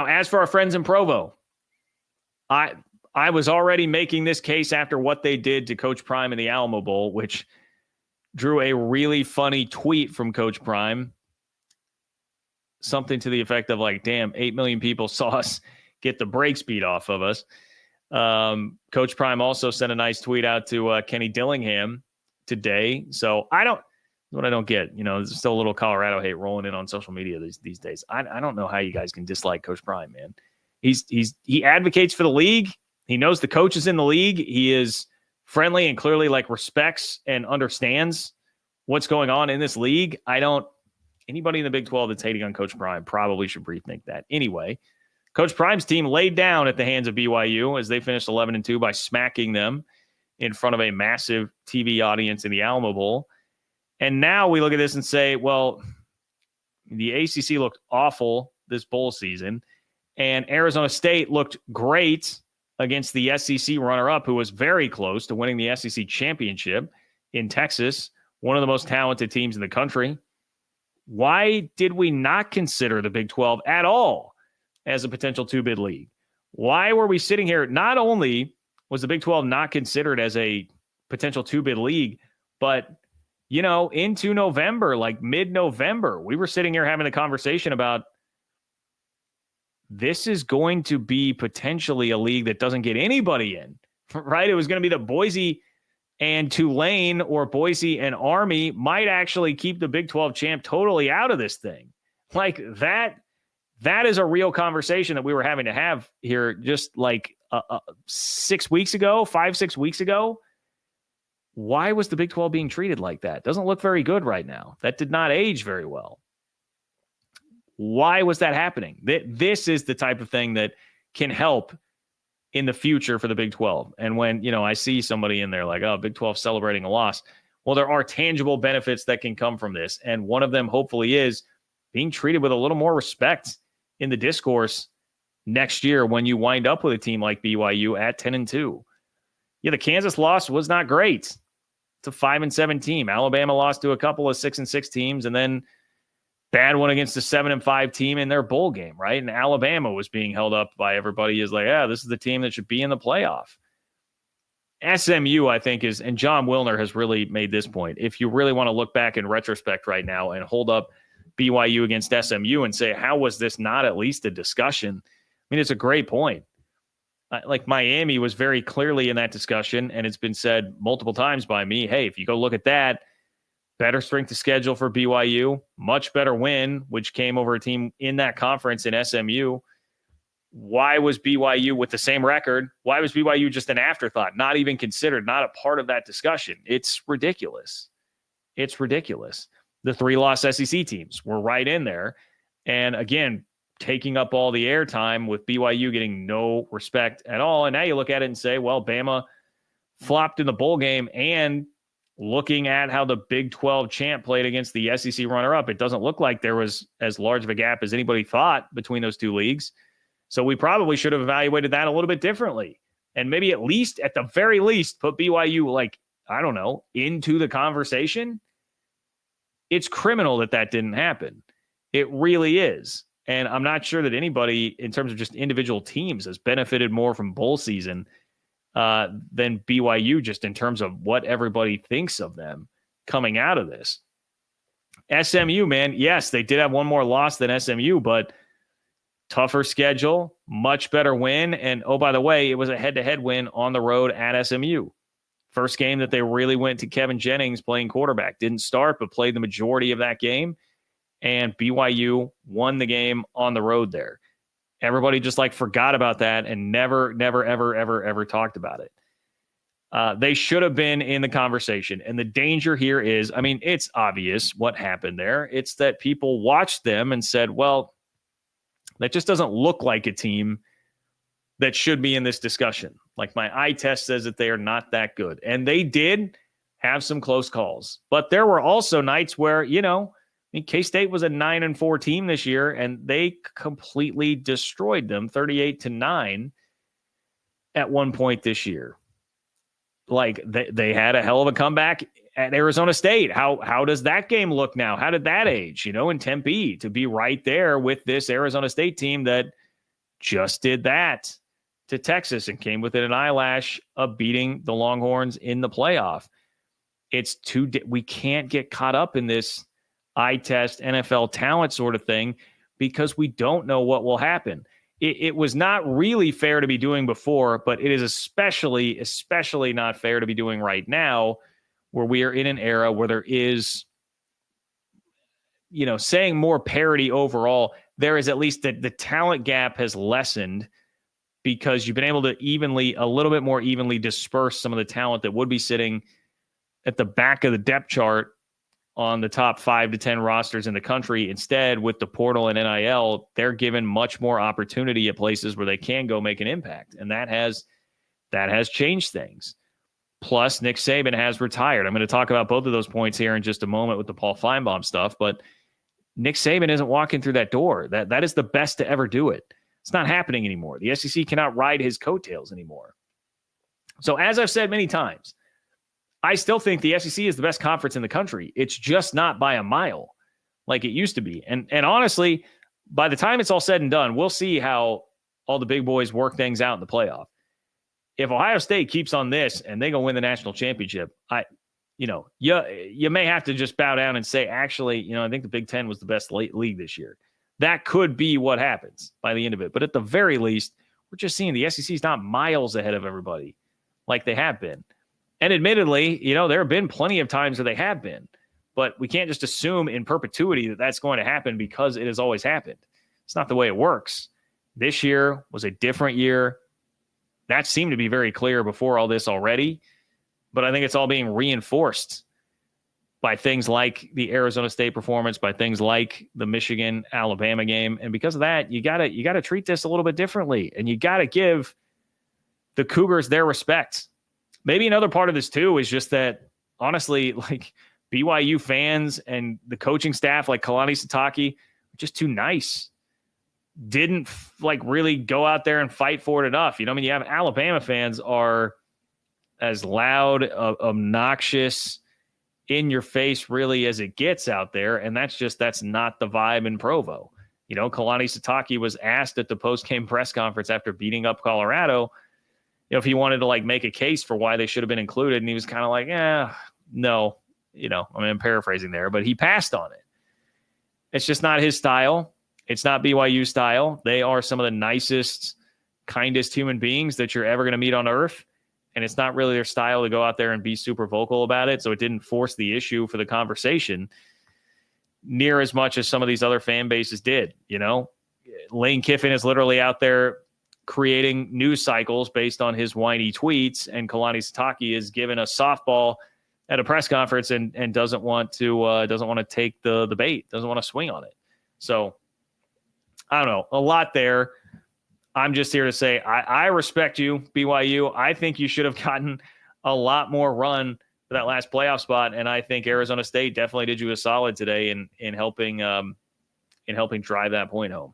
as for our friends in Provo, I was already making this case after what they did to Coach Prime in the Alamo Bowl, which drew a really funny tweet from Coach Prime. Something to the effect of like, damn, 8 million people saw us get the brakes beat off of us. Coach Prime also sent a nice tweet out to Kenny Dillingham today. So what I don't get, there's still a little Colorado hate rolling in on social media these days. I don't know how you guys can dislike Coach Prime, man. He advocates for the league. He knows the coaches in the league. He is friendly and clearly respects and understands what's going on in this league. Anybody in the Big 12 that's hating on Coach Prime probably should rethink that. Anyway, Coach Prime's team laid down at the hands of BYU as they finished 11-2 by smacking them in front of a massive TV audience in the Alamo Bowl. And now we look at this and say, well, the ACC looked awful this bowl season, and Arizona State looked great against the SEC runner-up, who was very close to winning the SEC championship in Texas, one of the most talented teams in the country. Why did we not consider the Big 12 at all as a potential two-bid league? Why were we sitting here? Not only was the Big 12 not considered as a potential two-bid league, but, into November, mid-November, we were sitting here having a conversation about this is going to be potentially a league that doesn't get anybody in, right? It was going to be the Boise and Tulane, or Boise and Army might actually keep the Big 12 champ totally out of this thing. That is a real conversation that we were having to have here just 6 weeks ago, 5-6 weeks ago. Why was the Big 12 being treated like that? Doesn't look very good right now. That did not age very well. Why was that happening? This is the type of thing that can help in the future for the Big 12. And when, I see somebody in there like, oh, Big 12 celebrating a loss. Well, there are tangible benefits that can come from this. And one of them hopefully is being treated with a little more respect in the discourse next year when you wind up with a team like BYU at 10-2. Yeah, the Kansas loss was not great. It's a 5-7 team. Alabama lost to a couple of 6-6 teams, and then bad one against a 7-5 team in their bowl game, right? And Alabama was being held up by everybody as this is the team that should be in the playoff. SMU, I think, is, and John Wilner has really made this point. If you really want to look back in retrospect right now and hold up BYU against SMU and say, how was this not at least a discussion? I mean, it's a great point. Miami was very clearly in that discussion, and it's been said multiple times by me, hey, if you go look at that, better strength of schedule for BYU, much better win, which came over a team in that conference in SMU. Why was BYU with the same record? Why was BYU just an afterthought, not even considered, not a part of that discussion? It's ridiculous. It's ridiculous. The 3-loss SEC teams were right in there. And again, taking up all the airtime with BYU getting no respect at all. And now you look at it and say, well, Bama flopped in the bowl game, and looking at how the Big 12 champ played against the SEC runner-up, it doesn't look like there was as large of a gap as anybody thought between those two leagues. So we probably should have evaluated that a little bit differently. And maybe at the very least, put BYU, into the conversation. It's criminal that didn't happen. It really is. And I'm not sure that anybody, in terms of just individual teams, has benefited more from bowl season than BYU, just in terms of what everybody thinks of them coming out of this. SMU, man, yes, they did have one more loss than SMU, but tougher schedule, much better win. And, oh, by the way, it was a head-to-head win on the road at SMU. First game that they really went to Kevin Jennings playing quarterback. Didn't start, but played the majority of that game. And BYU won the game on the road there. Everybody just forgot about that and never, ever talked about it. They should have been in the conversation. And the danger here is, it's obvious what happened there. It's that people watched them and said, well, that just doesn't look like a team that should be in this discussion. My eye test says that they are not that good. And they did have some close calls. But there were also nights where, K-State was a 9-4 team this year, and they completely destroyed them 38-9 at one point this year. They had a hell of a comeback at Arizona State. How does that game look now? How did that age, in Tempe, to be right there with this Arizona State team that just did that to Texas and came within an eyelash of beating the Longhorns in the playoff. We can't get caught up in this eye test NFL talent sort of thing because we don't know what will happen. It was not really fair to be doing before, but it is especially not fair to be doing right now, where we are in an era where there is, saying more parity overall, there is at least the talent gap has lessened because you've been able to a little bit more evenly disperse some of the talent that would be sitting at the back of the depth chart on the top 5 to 10 rosters in the country. Instead, with the portal and NIL, they're given much more opportunity at places where they can go make an impact. And that has changed things. Plus, Nick Saban has retired. I'm going to talk about both of those points here in just a moment with the Paul Feinbaum stuff, but Nick Saban isn't walking through that door. That is the best to ever do it. It's not happening anymore. The SEC cannot ride his coattails anymore. So as I've said many times, I still think the SEC is the best conference in the country. It's just not by a mile like it used to be. And honestly, by the time it's all said and done, we'll see how all the big boys work things out in the playoff. If Ohio State keeps on this and they go win the national championship, you may have to just bow down and say, actually, I think the Big Ten was the best league this year. That could be what happens by the end of it. But at the very least, we're just seeing the SEC is not miles ahead of everybody like they have been. And admittedly, there have been plenty of times where they have been, but we can't just assume in perpetuity that that's going to happen because it has always happened. It's not the way it works. This year was a different year. That seemed to be very clear before all this already, but I think it's all being reinforced by things like the Arizona State performance, by things like the Michigan-Alabama game. And because of that, you gotta treat this a little bit differently, and you got to give the Cougars their respect. Maybe another part of this too is just that, honestly, like BYU fans and the coaching staff, like Kalani Sitake, are just too nice. Didn't really go out there and fight for it enough. You have Alabama fans are as loud, obnoxious, in your face really as it gets out there. And that's not the vibe in Provo. Kalani Sitake was asked at the post-game press conference after beating up Colorado, if he wanted to make a case for why they should have been included. And he was kind of like, no, I'm paraphrasing there, but he passed on it. It's just not his style. It's not BYU style. They are some of the nicest, kindest human beings that you're ever going to meet on earth. And it's not really their style to go out there and be super vocal about it. So it didn't force the issue for the conversation near as much as some of these other fan bases did. Lane Kiffin is literally out there creating news cycles based on his whiny tweets, and Kalani Sitake is given a softball at a press conference and doesn't want to take the bait, doesn't want to swing on it. So I don't know, a lot there. I'm just here to say I respect you, BYU. I think you should have gotten a lot more run for that last playoff spot, and I think Arizona State definitely did you a solid today in helping drive that point home.